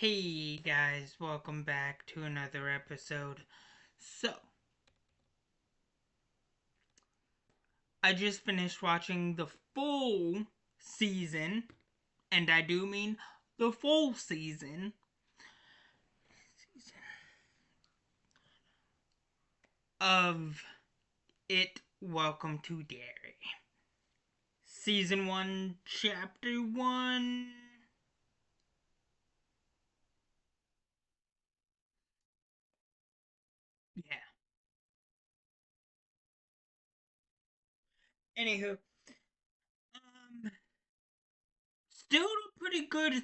Hey guys, welcome back to another episode. So, I just finished watching the full season, and I do mean the full season of It Welcome to Derry. Season 1, Chapter 1. Yeah. Anywho, still a pretty good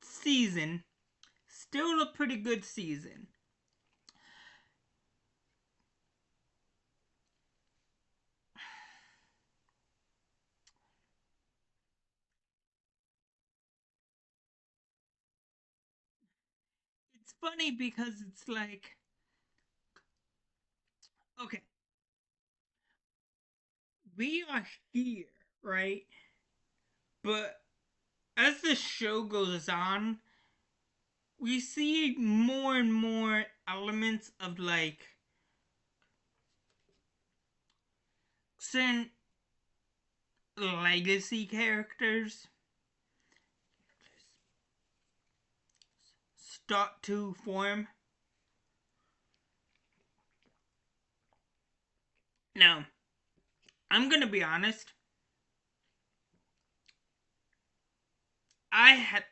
season. Still a pretty good season. It's funny because it's like, okay, we are here, right? But as the show goes on, we see more and more elements of like certain legacy characters start to form. Now, I'm gonna be honest. I had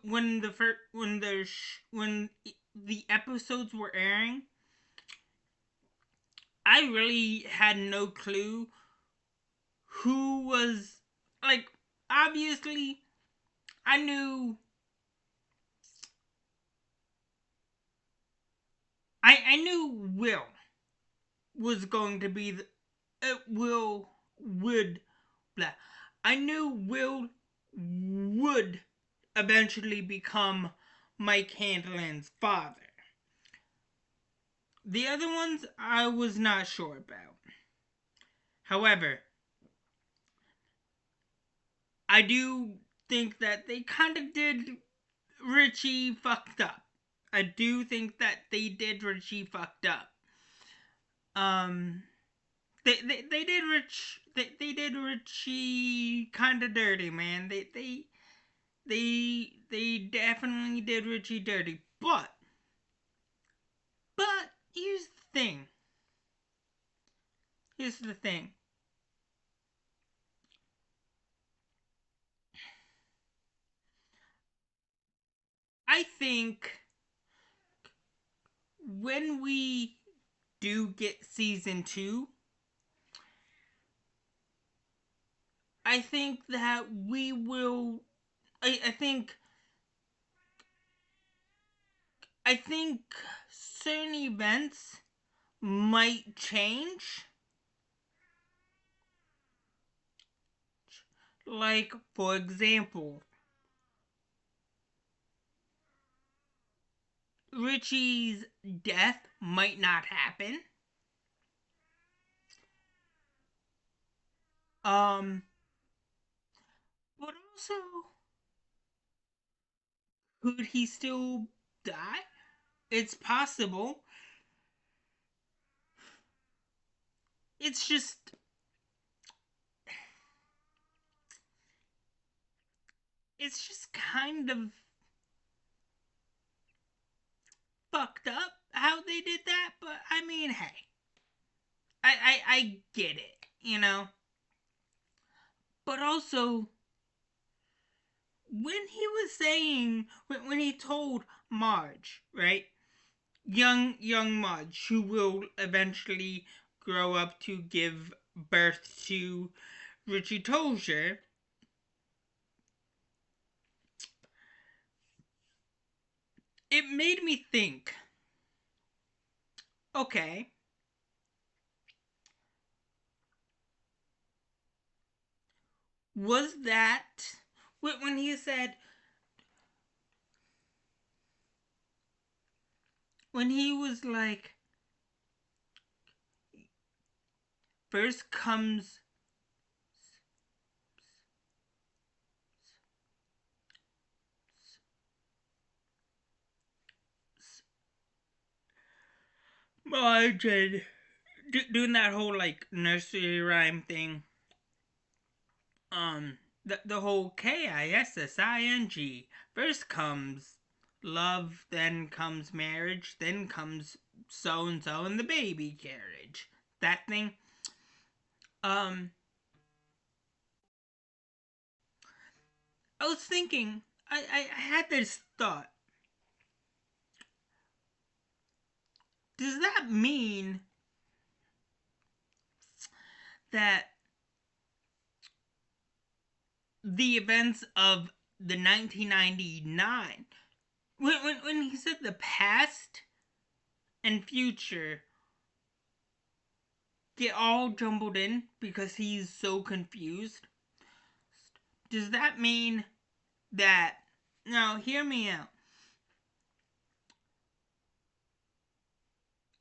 when the first when the episodes were airing, I really had no clue who was like. Obviously, I knew I knew Will was going to be the Will would blah. I knew Will would eventually become Mike Hanlon's father. The other ones I was not sure about. However, I do think that they kind of did Richie fucked up. I do think that they did Richie fucked up. Um, they did they did Richie kind of dirty, man. They definitely did Richie dirty. But here's the thing. Here's the thing. I think when we do get season 2, I think that we will I think certain events might change. Like, for example, Richie's death might not happen. Um, but also, could he still die? It's possible. It's just, it's just kind of fucked up how they did that. But I mean, hey, I get it, you know. But also, when he was saying when he told Marge, right, young Marge, who will eventually grow up to give birth to Richie Tozier, it made me think, okay, was that when he said, when he was like, first comes Well, I did doing that whole like nursery rhyme thing. The whole KISSING. First comes love, then comes marriage, then comes so and so in the baby carriage. That thing. Um, I was thinking. I had this thought. Does that mean that the events of the 1999, when he said the past and future get all jumbled in because he's so confused, does that mean that, now hear me out,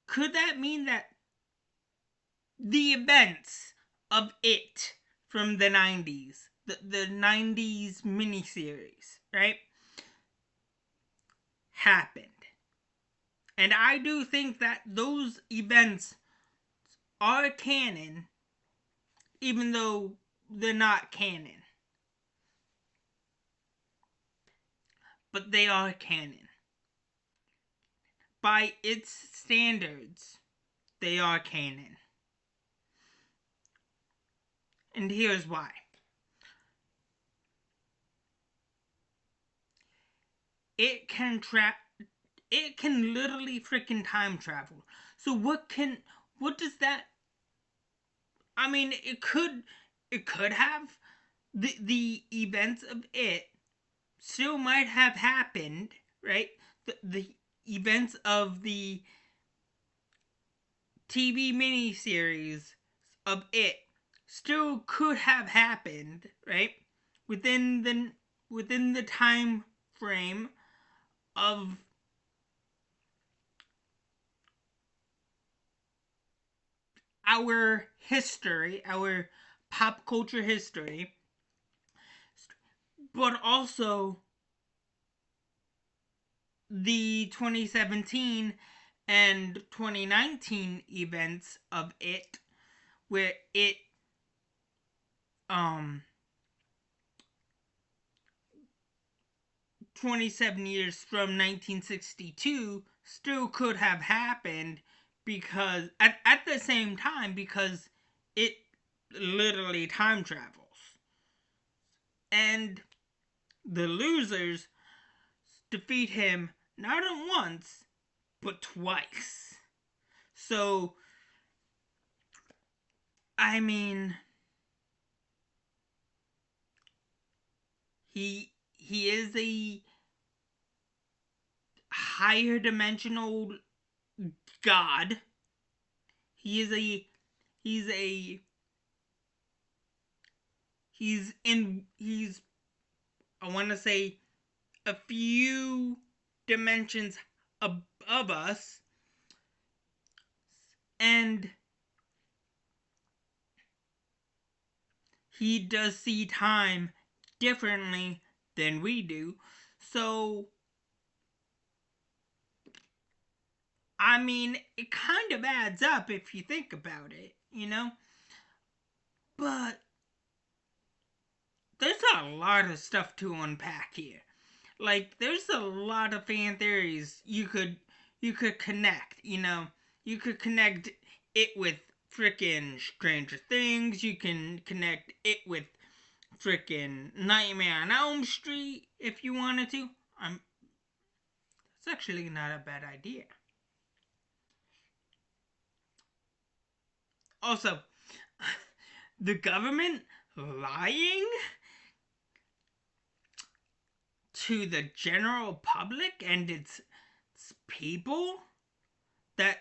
could that mean that the events of it from the 90s, the 90s miniseries, right, happened? And I do think that those events are canon, even though they're not canon. But they are canon. By its standards, they are canon. And here's why. It can it can literally freaking time travel. So what does that, I mean, it could have the events of it still might have happened, right? The events of the TV miniseries of it still could have happened, right? Within the time frame of our history, our pop culture history, but also the 2017 and 2019 events of it, where it 27 years from 1962 still could have happened, because at the same time, because it literally time travels. And the losers defeat him not once, but twice. So, I mean, he is a higher dimensional god. He is a he's a he's I want to say a few dimensions above us, and he does see time differently than we do. So, I mean, it kind of adds up if you think about it, you know? But there's a lot of stuff to unpack here. Like, there's a lot of fan theories you could connect, you know? You could connect it with frickin' Stranger Things. You can connect it with frickin' Nightmare on Elm Street if you wanted to. It's actually not a bad idea. Also, the government lying to the general public and its people that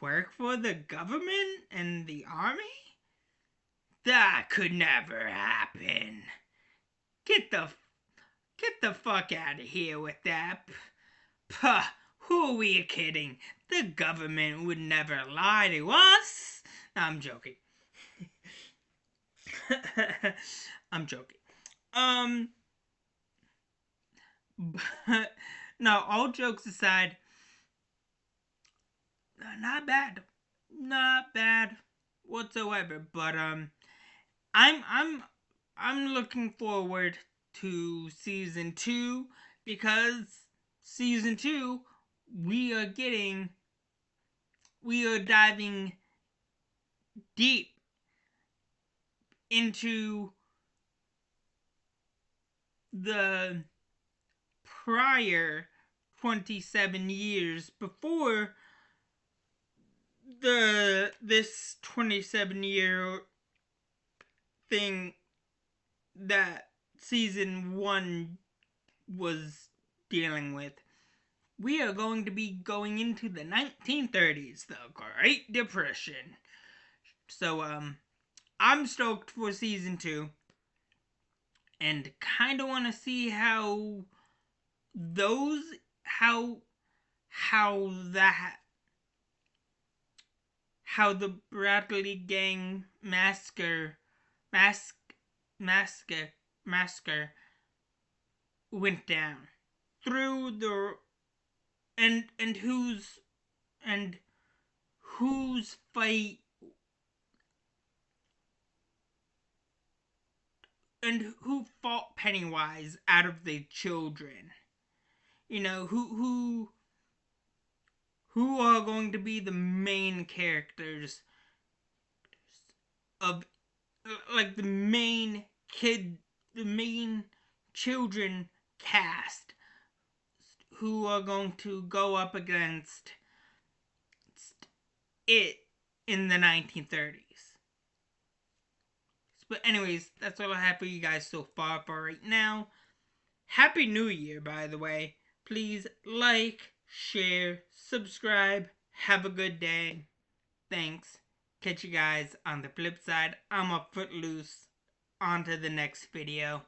work for the government and the army? That could never happen. Get the get the fuck out of here with that. Puh, who are we kidding? The government would never lie to us. I'm joking. I'm joking. But now, all jokes aside, not bad, not bad whatsoever. But I'm I'm I'm looking forward to season 2 because season 2 we are getting we are diving deep into the prior 27 years before this 27-year thing that season 1 was dealing with. We are going to be going into the 1930s, the Great Depression. So I'm stoked for season 2 and kind of want to see how those how how that how the Bradley Gang mask massacre went down through the and and whose fight and who fought Pennywise out of the children. You know, who are going to be the main characters of like the main children cast who are going to go up against it in the 1930s. But anyways, that's all I have for you guys so far for right now. Happy New Year, by the way. Please like, share, subscribe. Have a good day. Thanks. Catch you guys on the flip side. I'm a footloose. On to the next video.